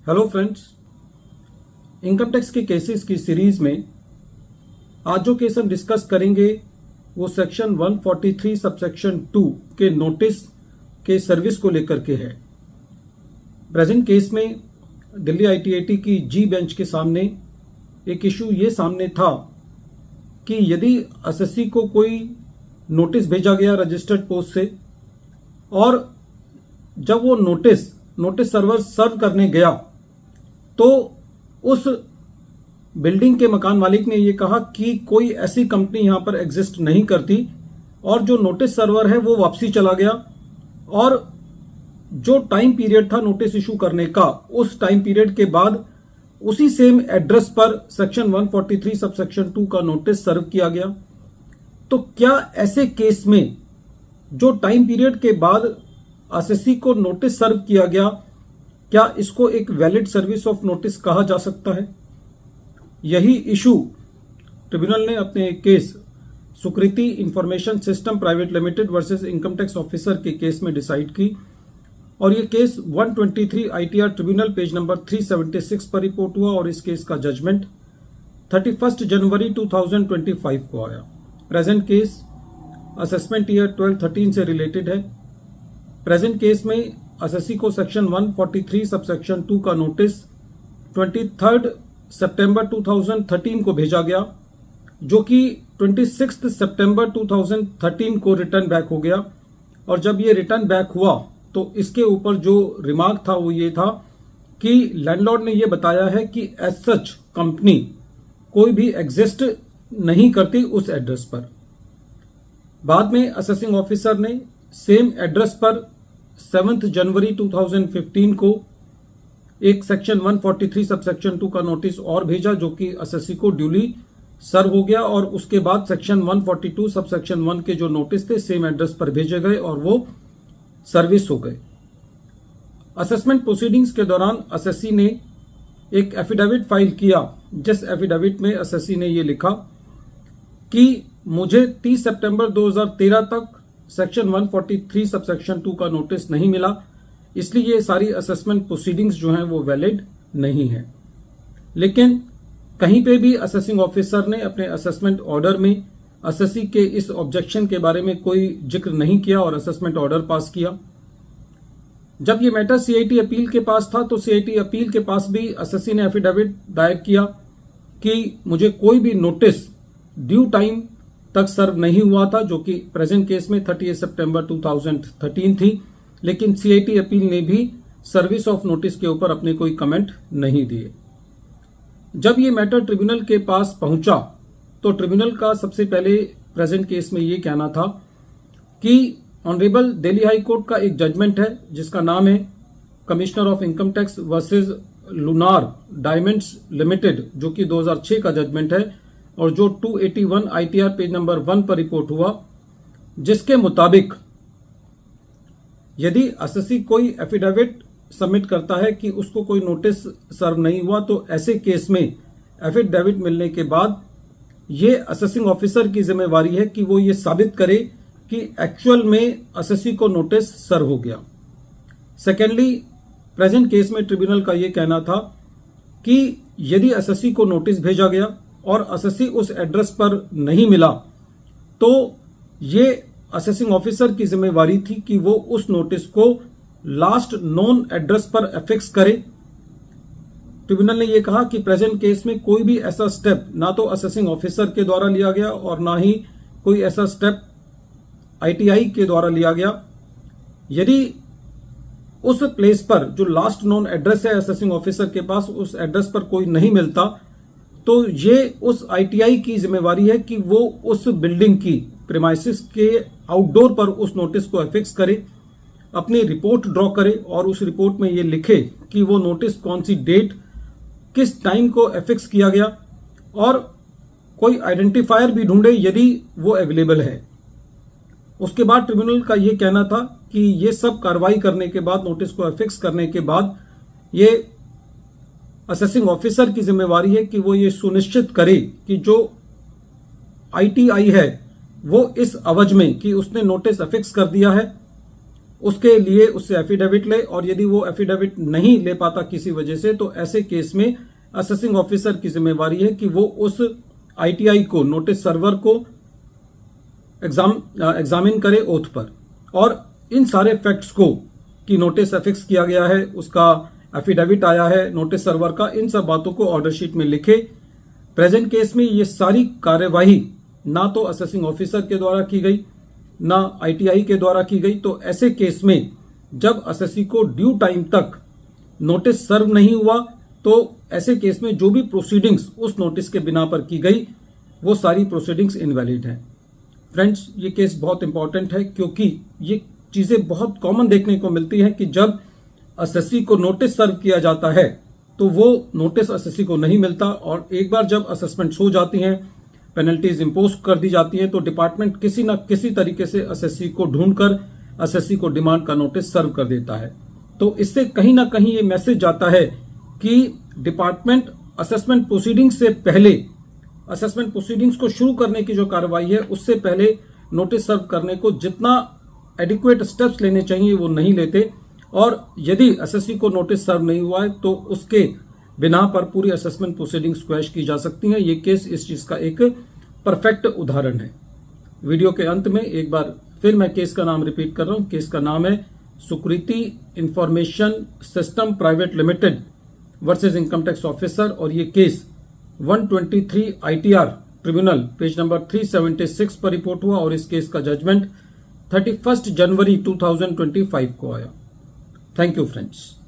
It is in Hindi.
हेलो फ्रेंड्स, इनकम टैक्स के केसेस की सीरीज में आज जो केस हम डिस्कस करेंगे वो सेक्शन 143 सबसेक्शन 2 के नोटिस के सर्विस को लेकर के है। प्रेजेंट केस में दिल्ली आईटीआईटी की जी बेंच के सामने एक इशू ये सामने था कि यदि एसएससी को कोई नोटिस भेजा गया रजिस्टर्ड पोस्ट से और जब वो नोटिस सर्वर सर्व करने गया तो उस बिल्डिंग के मकान मालिक ने ये कहा कि कोई ऐसी कंपनी यहां पर एग्जिस्ट नहीं करती और जो नोटिस सर्वर है वो वापसी चला गया और जो टाइम पीरियड था नोटिस इशू करने का उस टाइम पीरियड के बाद उसी सेम एड्रेस पर सेक्शन 143 सबसेक्शन 2 का नोटिस सर्व किया गया। तो क्या ऐसे केस में जो टाइम पीरियड के बाद एसएससी को नोटिस सर्व किया गया, क्या इसको एक वैलिड सर्विस ऑफ नोटिस कहा जा सकता है? यही इशू ट्रिब्यूनल ने अपने case Sukriti information system private limited versus income tax officer के केस में डिसाइड की और ये case 123 ITR tribunal page number 376 पर रिपोर्ट हुआ और इस केस का जजमेंट 31 जनवरी 2025 को आया। प्रेजेंट केस असेसमेंट ईयर 12-13 से रिलेटेड है। प्रेजेंट केस में एसएससी को सेक्शन 143 सबसेक्शन 2 का नोटिस 23 सितंबर 2013 को भेजा गया, जो कि 26 सितंबर 2013 को रिटर्न बैक हो गया। और जब ये रिटर्न बैक हुआ तो इसके ऊपर जो रिमार्क था वो ये था कि लैंडलॉर्ड ने ये बताया है कि एज सच कंपनी कोई भी एग्जिस्ट नहीं करती उस एड्रेस पर। बाद में असेसिंग ऑफिसर ने सेम एड्रेस पर 7 जनवरी 2015 को एक सेक्शन 143 सबसेक्शन 2 का नोटिस और भेजा, जो कि एसएससी को ड्यूली सर्व हो गया और उसके बाद सेक्शन 142 सबसेक्शन 1 के जो नोटिस थे सेम एड्रेस पर भेजे गए और वो सर्विस हो गए। असेसमेंट प्रोसीडिंग्स के दौरान एसएससी ने एक एफिडेविट फाइल किया, जिस एफिडेविट में एसएससी ने ये लिखा कि मुझे 30 सितंबर 2013 तक सेक्शन 143 सबसेक्शन 2 का नोटिस नहीं मिला, इसलिए ये सारी असेसमेंट प्रोसीडिंग्स जो हैं वो वैलिड नहीं है। लेकिन कहीं पे भी असेसिंग ऑफिसर ने अपने असेसमेंट ऑर्डर में एसएससी के इस ऑब्जेक्शन के बारे में कोई जिक्र नहीं किया और असेसमेंट ऑर्डर पास किया। जब ये मैटर सीआईटी अपील के पास था तो सीआईटी अपील के पास भी एसएससी ने एफिडेविट दायर किया कि मुझे कोई भी नोटिस ड्यू टाइम तक सर्व नहीं हुआ था, जो कि प्रेजेंट केस में 30 सितंबर 2013 थी। लेकिन सीआईटी अपील ने भी सर्विस ऑफ नोटिस के ऊपर अपने कोई कमेंट नहीं दिए। जब ये मैटर ट्रिब्यूनल के पास पहुंचा तो ट्रिब्यूनल का सबसे पहले प्रेजेंट केस में ये कहना था कि ऑनरेबल दिल्ली हाई कोर्ट का एक जजमेंट है जिसका नाम है commissioner of income tax versus lunar diamonds limited, जो कि 2006 का जजमेंट है और जो 281 आईटीआर पेज नंबर 1 पर रिपोर्ट हुआ, जिसके मुताबिक यदि एसएससी कोई एफिडेविट सबमिट करता है कि उसको कोई नोटिस सर्व नहीं हुआ तो ऐसे केस में एफिडेविट मिलने के बाद ये असेसिंग ऑफिसर की जिम्मेवारी है कि वो ये साबित करे कि एक्चुअल में एसएससी को नोटिस सर्व हो गया। सेकेंडली, प्रेजेंट केस में ट्रिब्यूनल का ये कहना था कि यदि एसएससी को नोटिस भेजा गया और एसएससी उस एड्रेस पर नहीं मिला तो ये असेसिंग ऑफिसर की जिम्मेवारी थी कि वो उस नोटिस को लास्ट नोन एड्रेस पर एफिक्स करे। ट्रिब्यूनल ने यह कहा कि प्रेजेंट केस में कोई भी ऐसा स्टेप ना तो असेसिंग ऑफिसर के द्वारा लिया गया और ना ही कोई ऐसा स्टेप आईटीआई के द्वारा लिया गया। यदि उस प्लेस पर जो लास्ट नोन एड्रेस है असेसिंग ऑफिसर के पास, उस एड्रेस पर कोई नहीं मिलता तो ये उस आईटीआई की जिम्मेवारी है कि वो उस बिल्डिंग की प्रीमाइसिस के आउटडोर पर उस नोटिस को एफिक्स करे, अपनी रिपोर्ट ड्रॉ करे और उस रिपोर्ट में ये लिखे कि वो नोटिस कौन सी डेट किस टाइम को एफिक्स किया गया और कोई आइडेंटिफायर भी ढूंढे यदि वो अवेलेबल है। उसके बाद ट्रिब्यूनल का ये कहना था कि ये सब कार्रवाई करने के बाद, नोटिस को एफिक्स करने के बाद, ये असेसिंग ऑफिसर की जिम्मेवारी है कि वो ये सुनिश्चित करे कि जो आईटीआई है वो इस अवज में कि उसने नोटिस एफिक्स कर दिया है उसके लिए उससे एफिडेविट ले, और यदि वो एफिडेविट नहीं ले पाता किसी वजह से, तो ऐसे केस में असेसिंग ऑफिसर की जिम्मेवारी है कि वो उस आईटीआई को, नोटिस सर्वर को एग्जामिन करे ओथ पर, और इन सारे फैक्ट्स को कि नोटिस अफिक्स किया गया है, उसका एफिडेविट आया है नोटिस सर्वर का, इन सब बातों को ऑर्डर शीट में लिखे। प्रेजेंट केस में ये सारी कार्यवाही ना तो असेसिंग ऑफिसर के द्वारा की गई, ना आईटीआई के द्वारा की गई। तो ऐसे केस में जब असेसी को ड्यू टाइम तक नोटिस सर्व नहीं हुआ, तो ऐसे केस में जो भी प्रोसीडिंग्स उस नोटिस के बिना पर की गई, वो सारी प्रोसीडिंग्स इनवैलिड हैं। फ्रेंड्स, ये केस बहुत इंपॉर्टेंट है, क्योंकि ये चीजें बहुत कॉमन देखने को मिलती हैं कि जब असेसी को नोटिस सर्व किया जाता है तो वो नोटिस असेसी को नहीं मिलता, और एक बार जब असेसमेंट्स हो जाती हैं, पेनल्टीज इंपोज कर दी जाती हैं, तो डिपार्टमेंट किसी न किसी तरीके से असेसी को ढूंढकर असेसी को डिमांड का नोटिस सर्व कर देता है। तो इससे कहीं ना कहीं ये मैसेज जाता है कि डिपार्टमेंट असेसमेंट प्रोसीडिंग्स से पहले, असेसमेंट प्रोसीडिंग्स को शुरू करने की जो कार्रवाई है, उससे पहले नोटिस सर्व करने को जितना एडिक्वेट स्टेप्स लेने चाहिए वो नहीं लेते, और यदि असेसी को नोटिस सर्व नहीं हुआ है तो उसके बिना पर पूरी असेसमेंट प्रोसीडिंग्स क्वैश की जा सकती हैं। ये केस इस चीज का एक परफेक्ट उदाहरण है। वीडियो के अंत में एक बार फिर मैं केस का नाम रिपीट कर रहा हूं। केस का नाम है Sukriti information system private limited versus income tax officer, और ये case 123 ITR tribunal page number 376 पर रिपोर्ट हुआ, और इस केस का जजमेंट 31 जनवरी 2025 को आया। Thank you friends.